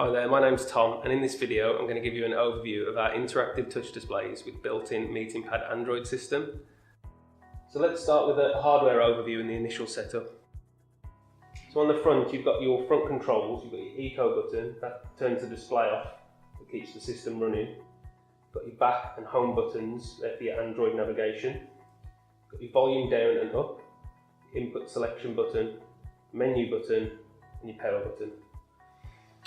Hi there, my name's Tom, and in this video I'm going to give you an overview of our interactive touch displays with built-in MeetingPad Android system. So let's start with a hardware overview in the initial setup. So on the front you've got your front controls, you've got your eco button, that turns the display off, that keeps the system running. You've got your back and home buttons for your Android navigation. You've got your volume down and up, your input selection button, menu button and your power button.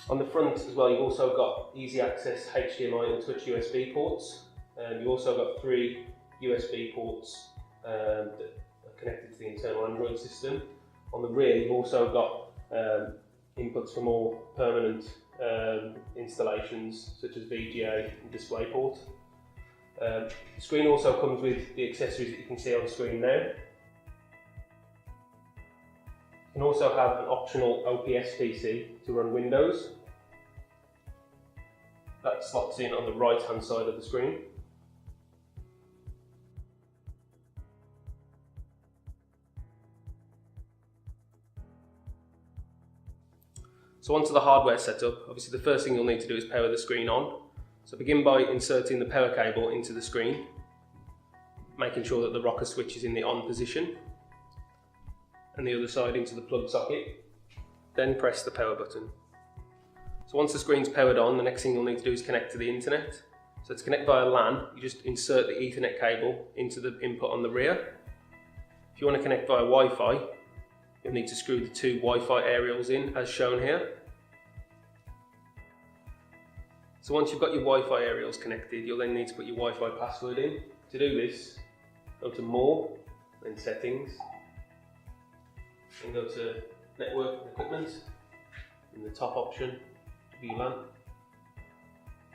On the front as well, you've also got easy access HDMI and touch USB ports. You've also got 3 USB ports that are connected to the internal Android system. On the rear, you've also got inputs for more permanent installations such as VGA and DisplayPort. The screen also comes with the accessories that you can see on screen now. You can also have an optional OPS PC to run Windows. That slots in on the right hand side of the screen. So onto the hardware setup. Obviously the first thing you'll need to do is power the screen on. So begin by inserting the power cable into the screen, making sure that the rocker switch is in the on position, and the other side into the plug socket. Then press the power button. So once the screen's powered on, the next thing you'll need to do is connect to the internet. So to connect via LAN, you just insert the Ethernet cable into the input on the rear. If you want to connect via Wi-Fi, you'll need to screw the 2 Wi-Fi aerials in as shown here. So once you've got your Wi-Fi aerials connected, you'll then need to put your Wi-Fi password in. To do this, go to More, then Settings, and go to Network and Equipment, in the top option, VLAN.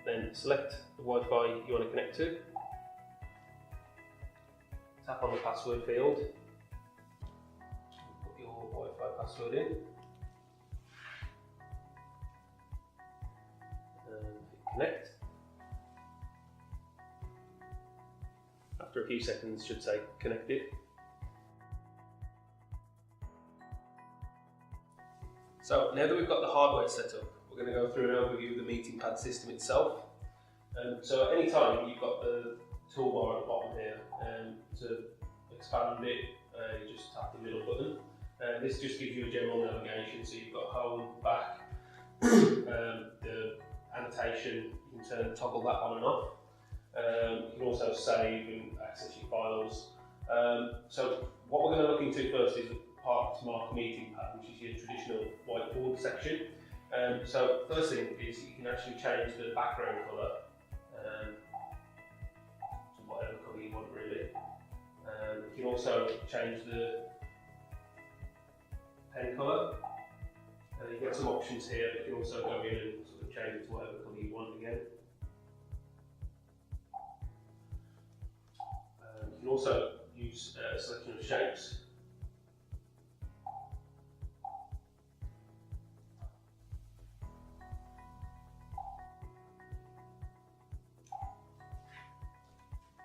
Then select the Wi-Fi you want to connect to. Tap on the password field. Put your Wi-Fi password in. And hit connect. After a few seconds, it should say connected. So now that we've got the hardware set up, we're going to go through an overview of the MeetingPad system itself. So at any time you've got the toolbar at the bottom here, to expand it you just tap the middle button. This just gives you a general navigation, so you've got home, back, the annotation, you can toggle that on and off. You can also save and access your files. So what we're going to look into first is part marked MeetingPad, which is your traditional whiteboard section. So first thing is you can actually change the background colour to whatever colour you want really. You can also change the pen colour. You've got some options here, but you can also go in and sort of change it to whatever colour you want again. You can also use a selection of shapes.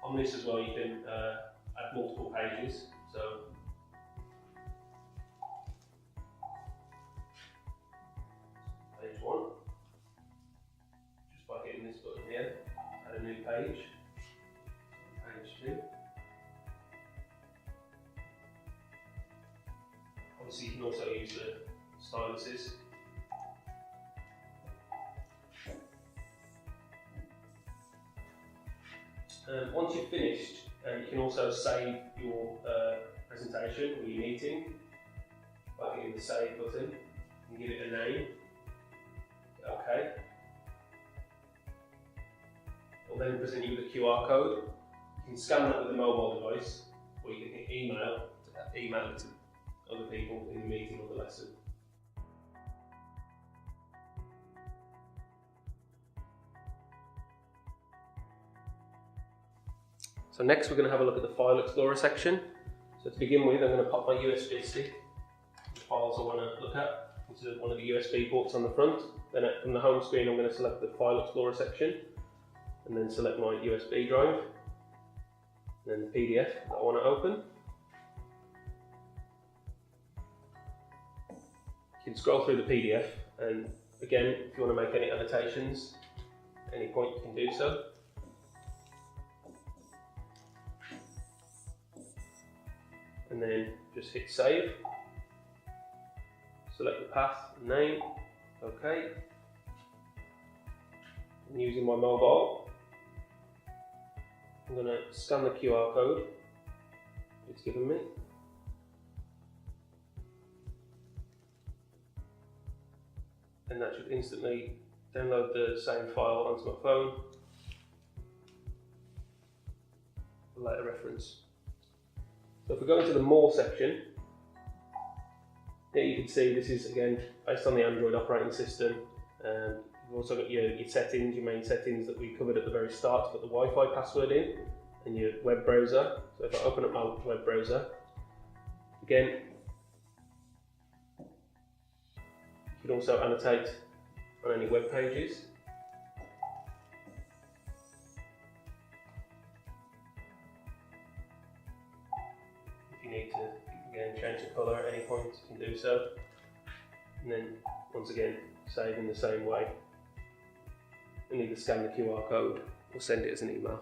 On this as well, you can add multiple pages. So page 1, just by hitting this button here, add a new page. Page 2. Obviously, you can also use the styluses. Once you've finished, you can also save your presentation or your meeting by hitting the Save button and give it a name. OK. It'll then present you with a QR code. You can scan that with a mobile device, or you can hit email it to other people in the meeting or the lesson. So next we're going to have a look at the File Explorer section. So to begin with, I'm going to pop my USB stick, the files I want to look at, into one of the USB ports on the front. Then from the home screen I'm going to select the File Explorer section, and then select my USB drive, and then the PDF that I want to open. You can scroll through the PDF and Again, if you want to make any annotations, at any point you can do so. And then just hit save. Select the path and name. OK. I'm using my mobile. I'm going to scan the QR code it's given me. And that should instantly download the same file onto my phone for later reference. So if we go into the More section, here you can see this is again based on the Android operating system. You've also got your settings, your main settings that we covered at the very start to put the Wi-Fi password in, and your web browser. So if I open up my web browser, again, you can also annotate on any web pages. If you need to, again, change the colour at any point, you can do so. And then, once again, save in the same way. And either scan the QR code or send it as an email.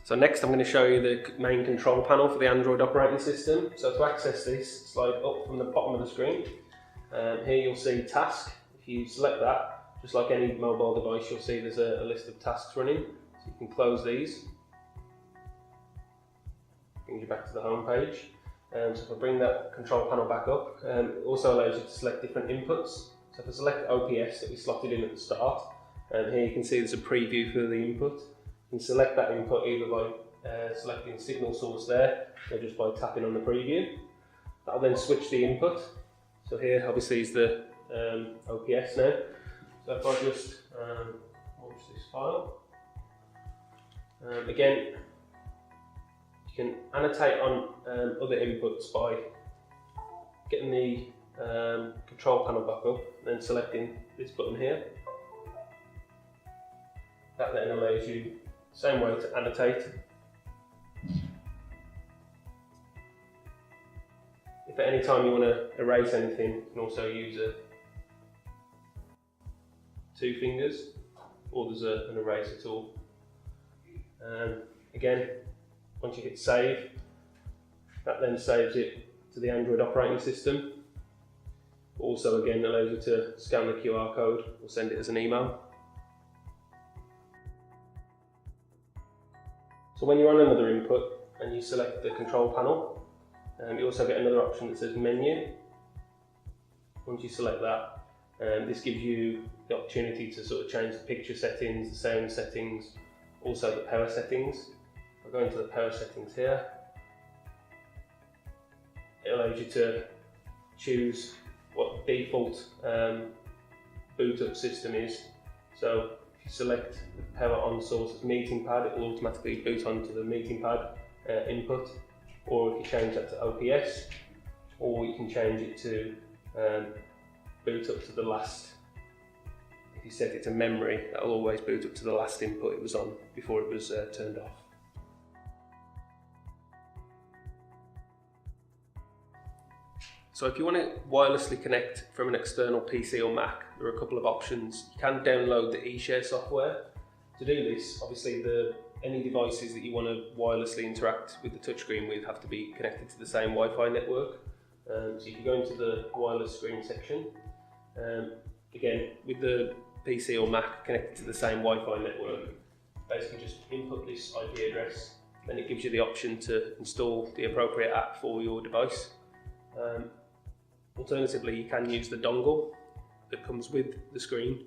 So next I'm going to show you the main control panel for the Android operating system. So to access this, slide up from the bottom of the screen. Here you'll see task. If you select that, just like any mobile device, you'll see there's a list of tasks running. So you can close these. Brings you back to the home page. So if I bring that control panel back up, it also allows you to select different inputs. So if I select OPS that we slotted in at the start, here you can see there's a preview for the input. You can select that input either by selecting signal source there, or just by tapping on the preview. That'll then switch the input. So here obviously is the OPS now. So if I just launch this file, again, you can annotate on other inputs by getting the control panel back up, and then selecting this button here. That then allows you the same way to annotate. If at any time you want to erase anything, you can also use two fingers, or there's an eraser tool. Again, once you hit save, that then saves it to the Android operating system. Also again allows you to scan the QR code or send it as an email. So when you're on another input and you select the control panel, you also get another option that says menu. Once you select that, this gives you the opportunity to sort of change the picture settings, the sound settings, also the power settings. I'll go into the power settings here. It allows you to choose what default boot up system is. So if you select the power on source as MeetingPad, it will automatically boot onto the MeetingPad input. Or if you change that to OPS, or you can change it to boot up to the last. If you set it to memory, that will always boot up to the last input it was on before it was turned off. So if you want to wirelessly connect from an external PC or Mac, there are a couple of options. You can download the eShare software. To do this, obviously any devices that you want to wirelessly interact with the touchscreen with have to be connected to the same Wi-Fi network. So if you go into the wireless screen section, again, with the PC or Mac connected to the same Wi-Fi network, basically just input this IP address, then it gives you the option to install the appropriate app for your device. Alternatively, you can use the dongle that comes with the screen.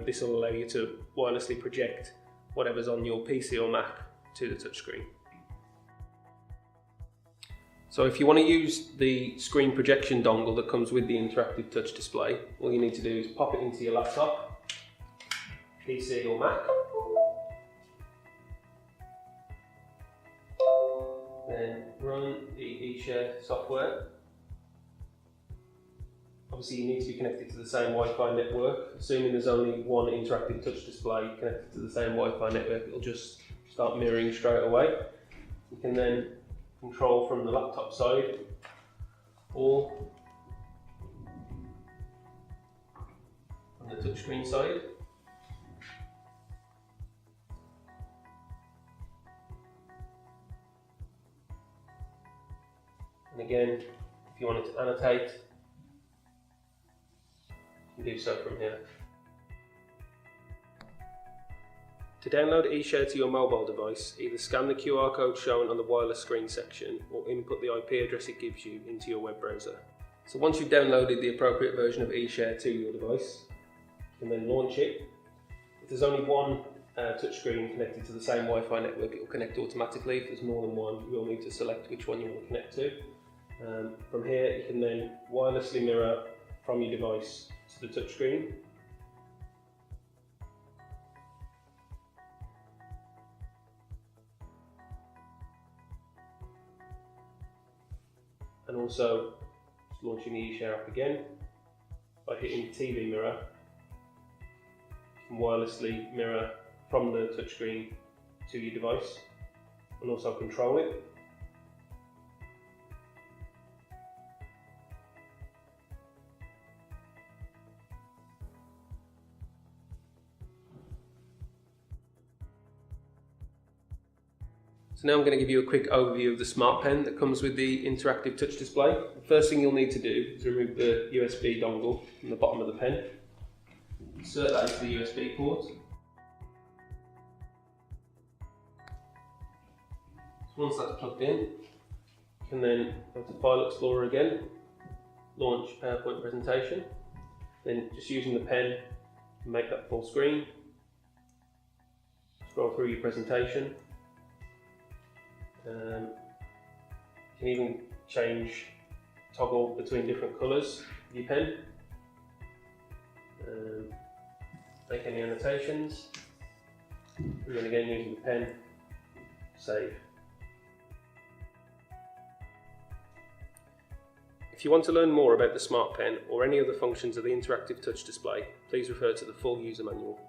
This will allow you to wirelessly project whatever's on your PC or Mac to the touchscreen. So if you want to use the screen projection dongle that comes with the interactive touch display, all you need to do is pop it into your laptop, PC or Mac, then run the eShare software. Obviously you need to be connected to the same Wi-Fi network. Assuming there's only one interactive touch display connected to the same Wi-Fi network, it'll just start mirroring straight away. You can then control from the laptop side all on the touchscreen side. And again, if you wanted to annotate, you can do so from here. To download eShare to your mobile device, either scan the QR code shown on the wireless screen section or input the IP address it gives you into your web browser. So once you've downloaded the appropriate version of eShare to your device, you can then launch it. If there's only one touchscreen connected to the same Wi-Fi network, it will connect automatically. If there's more than one, you will need to select which one you want to connect to. From here, you can then wirelessly mirror from your device to the touchscreen. And also launching the eShare app again by hitting TV mirror. You can wirelessly mirror from the touchscreen to your device and also control it. So now I'm going to give you a quick overview of the Smart Pen that comes with the interactive touch display. The first thing you'll need to do is remove the USB dongle from the bottom of the pen. Insert that into the USB port. So once that's plugged in, you can then go to File Explorer again, launch PowerPoint presentation, then just using the pen, you can make that full screen, scroll through your presentation. You can even toggle between different colours with your pen, make any annotations, and then again using the pen, save. If you want to learn more about the Smart Pen or any other functions of the interactive touch display, please refer to the full user manual.